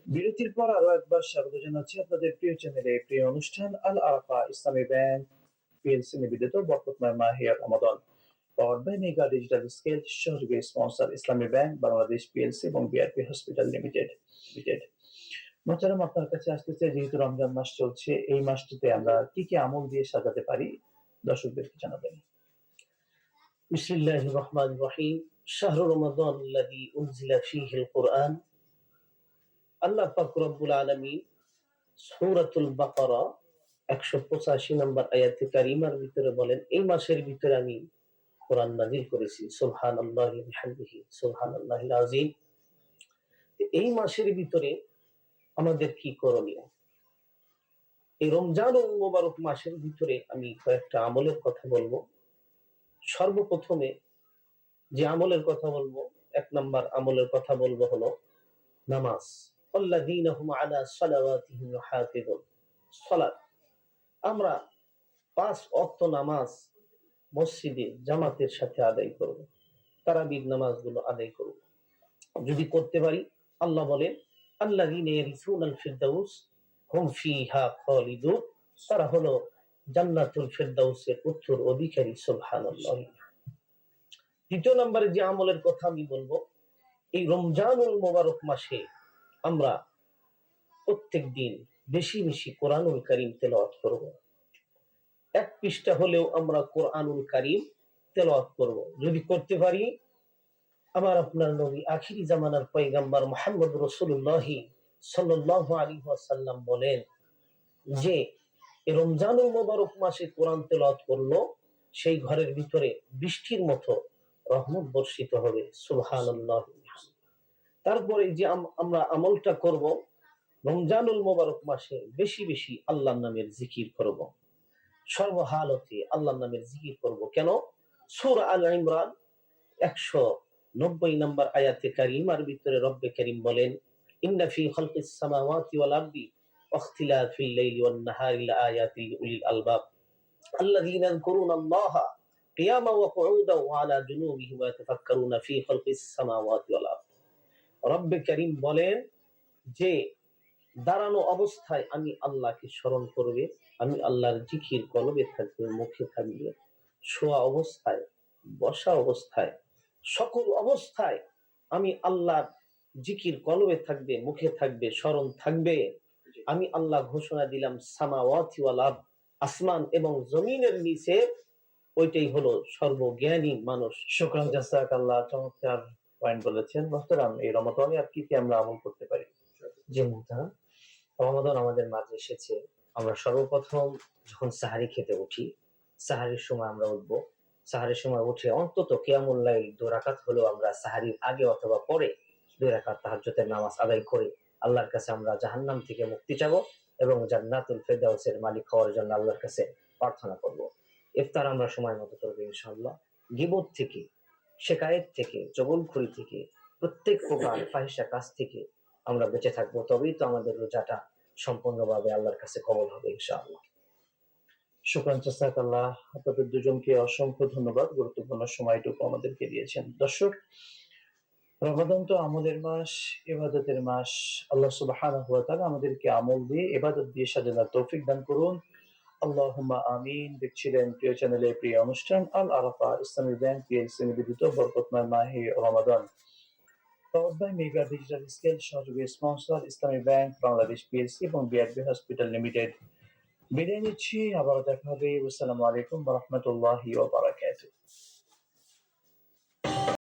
বিরতির পর আরো একবার স্বাগত জানাচ্ছি আপনাদের প্রিয় চ্যানেলে, প্রিয় অনুষ্ঠান আল আরাফা ইসলামী ব্যাংক পিএলসি নিবেদিত বরকতময় মাহে রমাদান powered by mega digital scale সহযোগী sponsor Islami bank Bangladesh PLC এবং বিআরপি হসপিটাল লিমিটেড। মোহতারাম, আপনার কাছে আসতেছে, যেহেতু রমজান মাস চলছে, এই মাসটিতে আমরা কি কি আমল দিয়ে সাজাতে পারি দর্শকদেরকে জানাবেন। বিসমিল্লাহির রহমানির রহিম। শাহরু রমাদানাল্লাযী উনজিলা ফীহিল কুরআন। আল্লাহ পাক রব্বুল আলামিন সূরাতুল বাকারা 185 নম্বর আয়াতে কারিমার ভিতরে বলেন, এই মাসের ভিতরে আমি কোরআন নাযিল করেছি। সুবহানাল্লাহি ওয়া বিহামদিহি সুবহানাল্লাহিল আযীম। এই মাসের ভিতরে আমাদের কি করণীয়? এই রমজানুল মুবারক মাসের ভিতরে আমি কয়েকটা আমলের কথা বলবো। সর্বপ্রথমে যে আমলের কথা বলবো, 1 নম্বর আমলের কথা বলবো হলো নামাজ। আল্লাযীনা হুম আলা সালাওয়াতিহিম ইউহাফিযুন। সালাত, আমরা 5 ওয়াক্ত নামাজ মসজিদে জামাতের সাথে আদায় করব, তারাবির নামাজগুলো আদায় করব। যদি করতে পারি, আল্লাহ বলেন আল্লাযীনা ইয়ারিসুনাল ফিরদাউস হুম ফিহা খালিদুন, তারা হলো জান্নাতুল ফিরদাউসের উত্তর অধিকারী। সুবহানাল্লাহ। দ্বিতীয় নম্বরে যে আমলের কথা আমি বলবো, এই রমজানুল মুবারক মাসে আমরা প্রত্যেক দিন বেশি বেশি কোরআনুল কারীম তেলাওয়াত করব। 1 পৃষ্ঠা হলেও আমরা কোরআনুল কারীম তেলাওয়াত করব। যদি করতে পারি, আমার আপনার নবী আখিরি জামানার পয়গম্বর মুহাম্মদ রাসূলুল্লাহ সাল্লাল্লাহু আলাইহি ওয়াসাল্লাম বলেন যে রমজানুল মুবারক মাসে কোরআন তেলাওয়াত করলো, সেই ঘরের ভিতরে বৃষ্টির মতো রহমত বর্ষিত হবে। সুবহানাল্লাহ। তারপরে যে আমরা আমলটা করব, রমজানুল মুবারক মাসে বেশি বেশি আল্লাহর নামের জিকির করব। সর্বহালতে আল্লাহর নামের জিকির করব। কেন? সূরা আল ইমরান 190 নম্বর আয়াতে কারিমার ভিতরে রব্বে কারীম বলেন, ইন্না ফি খালকিস সামাওয়াতি ওয়াল আরদি ওয়াখতিলাফিল লাইলি ওয়ান নাহারি লাআয়াতিল লিউলিল আলবাব আল্লাযীনা ইয়াযকুরুনাল্লাহা কিয়ামান ওয়া কুউদান ওয়া আলা জুনুবিহিম ওয়া ইয়াতাফাক্কারুনা ফি খালকিস সামাওয়াতি ওয়াল আরদ। রব্বে কারীম বলেন যে দাঁড়ানো অবস্থায় আমি আল্লাহকে স্মরণ করবে, আমি আল্লাহর জিকির কলবে থাকবে, মুখে থাকবে, শোয়া অবস্থায়, বসা অবস্থায়, সকল অবস্থায় আমি আল্লাহর জিকির কলবে থাকবে, মুখে থাকবে, স্মরণ থাকবে। আমি আল্লাহ ঘোষণা দিলাম, সামাওয়াতি ওয়াল আরদ, আসমান এবং জমিনের নিচে, ওইটাই হলো সর্বজ্ঞানী মানুষ। শুকরান, জাযাকাল্লাহ, চমৎকার পয়েন্ট বলেছেন। মোহতারাম, এই রমাদানে আর কি কি আমরা আমল করতে পারি? জি মুহতারাম, রমাদান আমাদের মাঝে এসেছে। আমরা সর্বপ্রথম যখন সাহারি খেতে উঠি, সাহারির সময় আমরা উঠবো। সাহারির সময় উঠে অন্তত কিয়ামুল লাইল 2 রাকাত হলেও আমরা সাহারির আগে অথবা পরে 2 রাকাত তাহাজ্জুদের নামাজ আদায় করে আল্লাহর কাছে আমরা জাহান্নাম থেকে মুক্তি চাবো এবং জান্নাতুল ফিরদাউসের মালিক হওয়ার জন্য আল্লাহর কাছে প্রার্থনা করব। ইফতার আমরা সময় মতো করবো ইনশাআল্লাহ। গীবত থেকে, শিকায়েত থেকে, চগলখড়ি থেকে, প্রত্যেক প্রকার ফাহিশা কাজ থেকে আমরা বেঁচে থাকবো। তবেই তো আমাদের রোজাটা সম্পূর্ণভাবে আল্লাহর কাছে কবুল হবে ইনশাআল্লাহ। শুকরান, জাযাকাল্লাহ। আপনাদের দুজনকে অসংখ্য ধন্যবাদ, গুরুত্বপূর্ণ সময়টুকু আমাদেরকে দিয়েছেন। দর্শক, রমাদান তো আমলের মাস, ইবাদতের মাস। আল্লাহ সুবহানাহু ওয়া তাআলা আমাদেরকে আমল দিয়ে, ইবাদত দিয়ে সাজানোর তৌফিক দান করুন। আল্লাহুম্মা আমিন। দেখছিলেন প্রিয় চ্যানেলে প্রিয় অনুষ্ঠান আল আরাফা ইসলামী ব্যাংক পিএলসি নিবেদিত বরকতময় মাহে রমাদান powered by mega digital scale সহযোগী sponsor Islami bank Bangladesh PLC এবং বিআরপি হসপিটাল লিমিটেড। বিদায় নিচ্ছি, আবারও দেখা হবে। আসসালামু আলাইকুম ওয়া রাহমাতুল্লাহি ওয়া বারাকাতুহু।